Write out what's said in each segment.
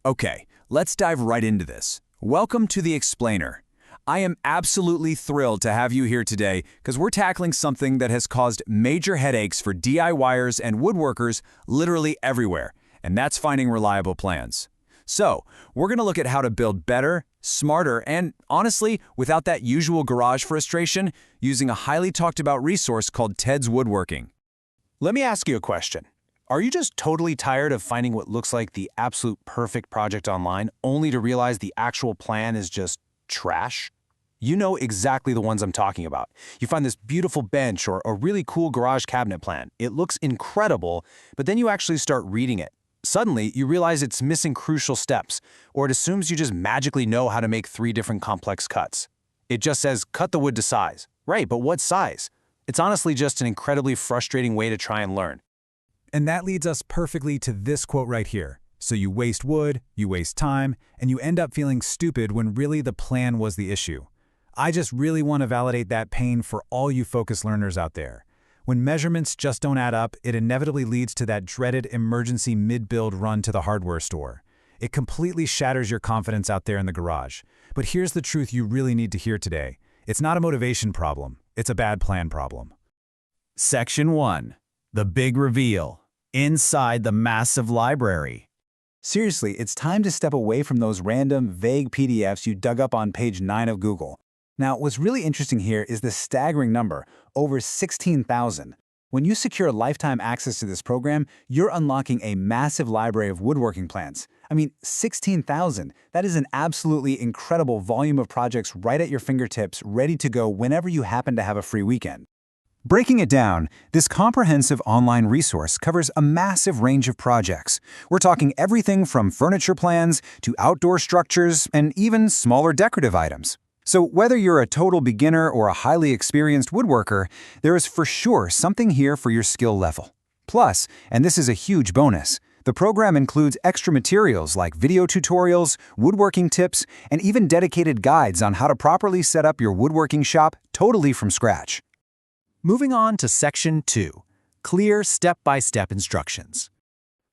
Okay, let's dive right into this. Welcome to The Explainer. I am absolutely thrilled to have you here today because we're tackling something that has caused major headaches for DIYers and woodworkers literally everywhere, and that's finding reliable plans. So, we're going to look at how to build better, smarter, and honestly, without that usual garage frustration, using a highly talked about resource called Ted's Woodworking. Let me ask you a question. Are you just totally tired of finding what looks like the absolute perfect project online, only to realize the actual plan is just trash? You know exactly the ones I'm talking about. You find this beautiful bench or a really cool garage cabinet plan. It looks incredible, but then you actually start reading it. Suddenly, you realize it's missing crucial steps, or it assumes you just magically know how to make 3 different complex cuts. It just says, cut the wood to size. Right, but what size? It's honestly just an incredibly frustrating way to try and learn. And that leads us perfectly to this quote right here. So you waste wood, you waste time, and you end up feeling stupid when really the plan was the issue. I just really want to validate that pain for all you focus learners out there. When measurements just don't add up, it inevitably leads to that dreaded emergency mid-build run to the hardware store. It completely shatters your confidence out there in the garage. But here's the truth you really need to hear today. It's not a motivation problem, it's a bad plan problem. Section 1. The Big Reveal. Inside the massive library. Seriously, it's time to step away from those random, vague PDFs you dug up on page 9 of Google. Now, what's really interesting here is the staggering number, over 16,000. When you secure lifetime access to this program, you're unlocking a massive library of woodworking plans. I mean, 16,000. That is an absolutely incredible volume of projects right at your fingertips, ready to go whenever you happen to have a free weekend. Breaking it down, this comprehensive online resource covers a massive range of projects. We're talking everything from furniture plans to outdoor structures and even smaller decorative items. So whether you're a total beginner or a highly experienced woodworker, there is for sure something here for your skill level. Plus, and this is a huge bonus, the program includes extra materials like video tutorials, woodworking tips, and even dedicated guides on how to properly set up your woodworking shop totally from scratch. Moving on to Section 2. Clear step-by-step instructions.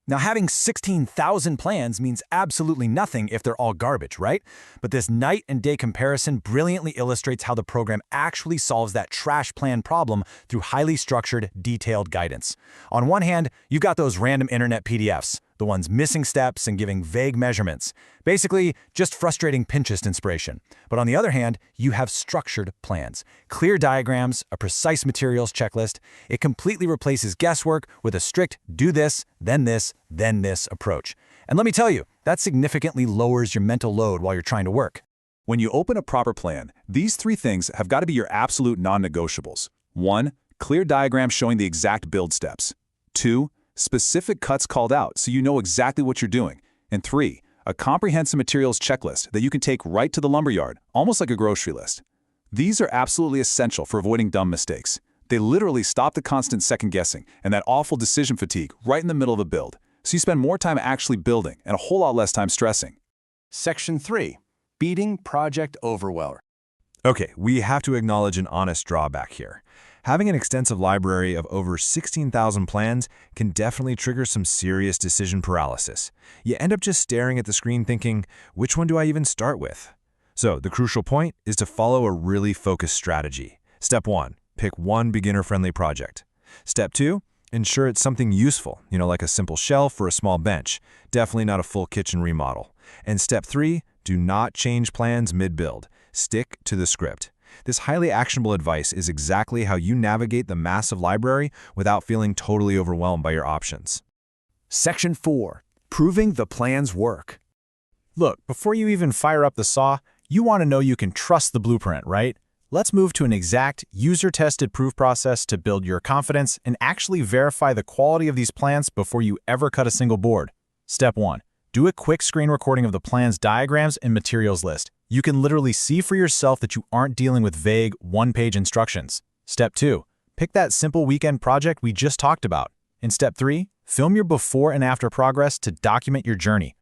Now, having 16,000 plans means absolutely nothing if they're all garbage, right? But this night and day comparison brilliantly illustrates how the program actually solves that trash plan problem through highly structured, detailed guidance. On one hand, you've got those random internet PDFs, the ones missing steps and giving vague measurements. Basically, just frustrating Pinterest inspiration. But on the other hand, you have structured plans, clear diagrams, a precise materials checklist. It completely replaces guesswork with a strict do this, then this approach. And let me tell you, that significantly lowers your mental load while you're trying to work. When you open a proper plan, these 3 things have got to be your absolute non-negotiables. 1. Clear diagrams showing the exact build steps. 2. Specific cuts called out so you know exactly what you're doing. And 3. A comprehensive materials checklist that you can take right to the lumberyard, almost like a grocery list. These are absolutely essential for avoiding dumb mistakes. They literally stop the constant second-guessing and that awful decision fatigue right in the middle of a build, so you spend more time actually building and a whole lot less time stressing. Section 3. Beating project overwhelm. Okay, we have to acknowledge an honest drawback here. Having an extensive library of over 16,000 plans can definitely trigger some serious decision paralysis. You end up just staring at the screen thinking, which one do I even start with? So the crucial point is to follow a really focused strategy. Step 1, pick one beginner-friendly project. Step 2, ensure it's something useful, like a simple shelf or a small bench, definitely not a full kitchen remodel. And Step 3, do not change plans mid-build. Stick to the script. This highly actionable advice is exactly how you navigate the massive library without feeling totally overwhelmed by your options. Section 4. Proving the plans work. Look, before you even fire up the saw, you want to know you can trust the blueprint, right? Let's move to an exact, user-tested proof process to build your confidence and actually verify the quality of these plans before you ever cut a single board. Step 1. Do a quick screen recording of the plan's diagrams and materials list. You can literally see for yourself that you aren't dealing with vague, one-page instructions. Step 2. Pick that simple weekend project we just talked about. And Step 3. Film your before and after progress to document your journey.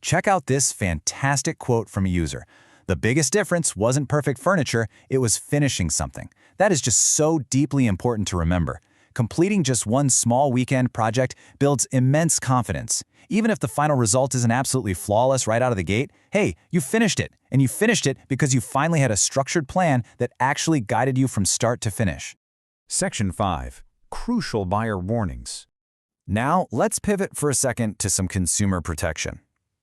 Check out this fantastic quote from a user. The biggest difference wasn't perfect furniture, it was finishing something. That is just so deeply important to remember. Completing just one small weekend project builds immense confidence. Even if the final result isn't absolutely flawless right out of the gate, hey, you finished it, and you finished it because you finally had a structured plan that actually guided you from start to finish. Section 5. Crucial buyer warnings. Now, let's pivot for a second to some consumer protection.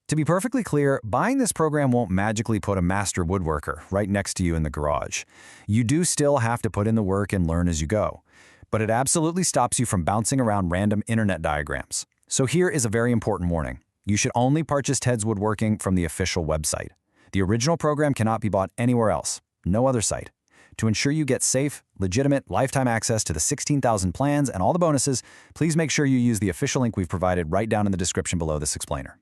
To be perfectly clear, buying this program won't magically put a master woodworker right next to you in the garage. You do still have to put in the work and learn as you go. But it absolutely stops you from bouncing around random internet diagrams. So here is a very important warning. You should only purchase Ted's Woodworking from the official website. The original program cannot be bought anywhere else, no other site. To ensure you get safe, legitimate, lifetime access to the 16,000 plans and all the bonuses, please make sure you use the official link we've provided right down in the description below this explainer.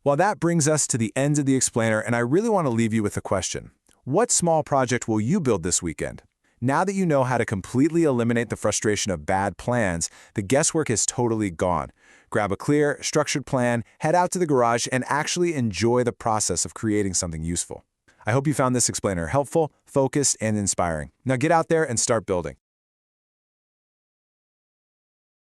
Well, that brings us to the end of the explainer, and I really want to leave you with a question. What small project will you build this weekend? Now that you know how to completely eliminate the frustration of bad plans, the guesswork is totally gone. Grab a clear, structured plan, head out to the garage, and actually enjoy the process of creating something useful. I hope you found this explainer helpful, focused, and inspiring. Now get out there and start building.